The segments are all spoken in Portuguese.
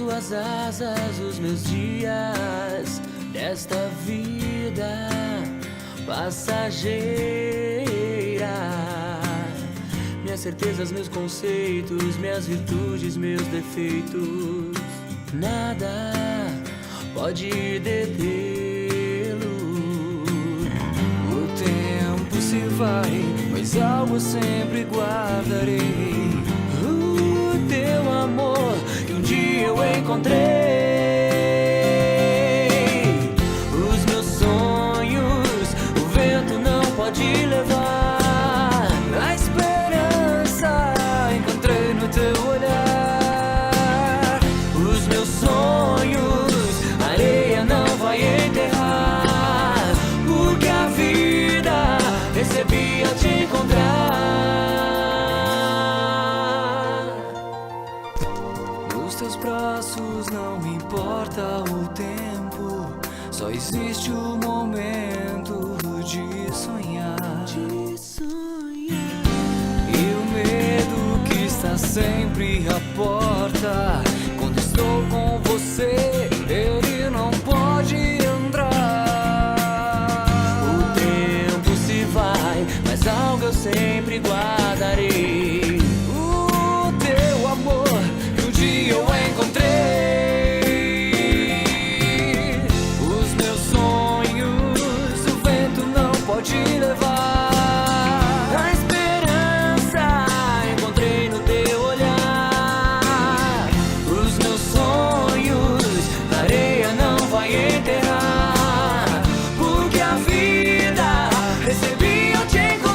suas asas os meus dias desta vida passageira. Minhas certezas, meus conceitos, minhas virtudes, meus defeitos, nada pode detê-lo. O tempo se vai, mas algo sempre guardarei. O teu amor que um dia eu encontrei. Os meus sonhos o vento não pode levar. A esperança encontrei no teu olhar. Os meus sonhos a areia não vai enterrar, porque a vida recebi ao te encontrar. Nos teus braços não importa o tempo, só existe o momento de sonhar. E o medo que está sempre à porta, quando estou com você, ele não pode entrar. O tempo se vai, mas algo eu sempre guardarei. O teu amor que um dia eu encontrei. Os meus sonhos o vento não pode levar. A esperança encontrei no teu olhar. Os meus sonhos na areia não vai enterrar, porque a vida recebi ao te encontrar.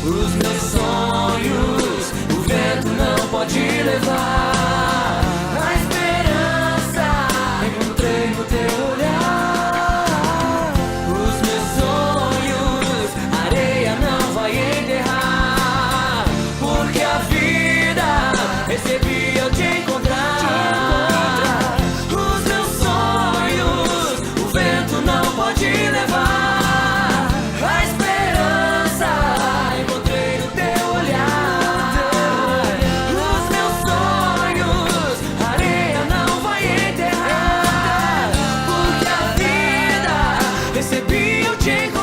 Os meus sonhos o vento não pode levar. A esperança encontrei no teu olhar. Os meus sonhos a areia não vai enterrar, porque a vida recebi ao te encontrar. Os meus sonhos o vento não pode levar. A esperança encontrei no teu olhar. Os meus sonhos a areia não vai enterrar, porque a vida recebi ao te encontrar.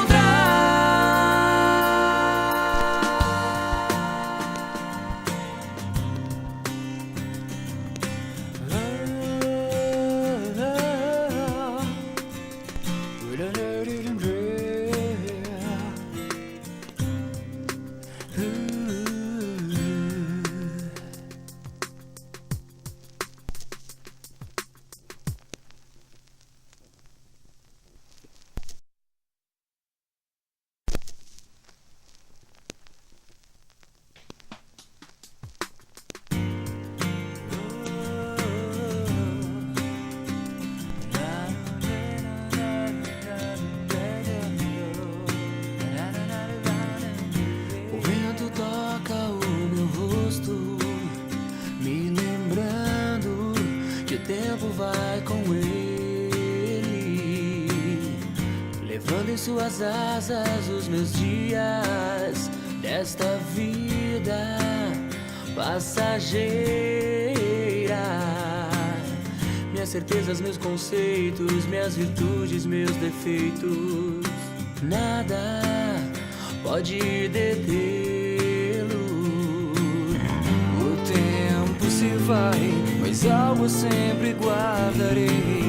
O vento toca o meu rosto, me lembrando que o tempo vai com ele, levando em suas asas os meus dias desta vida passageira. Minhas certezas, meus conceitos, minhas virtudes, meus defeitos, nada pode detê-lo. O tempo se vai, mas algo sempre guardarei.